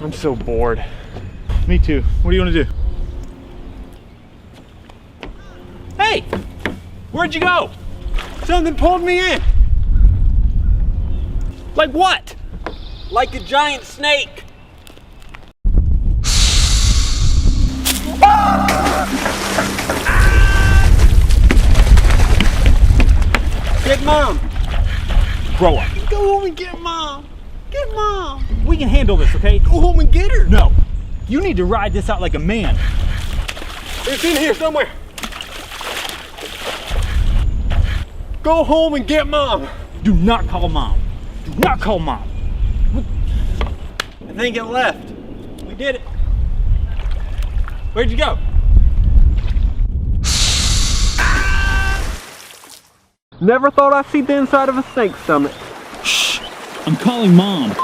I'm so bored. Me too. What do you want to do? Hey, where'd you go? Something pulled me in. Like what? Like a giant snake. Get mom. Grow up. Go home and get mom. Get mom. We can handle this, okay? Go home and get her. No. You need to ride this out like a man. It's in here somewhere. Go home and get mom. Do not call mom. Do not call mom. I think it left. We did it. Where'd you go? Never thought I'd see the inside of a snake's stomach. Shh. I'm calling mom.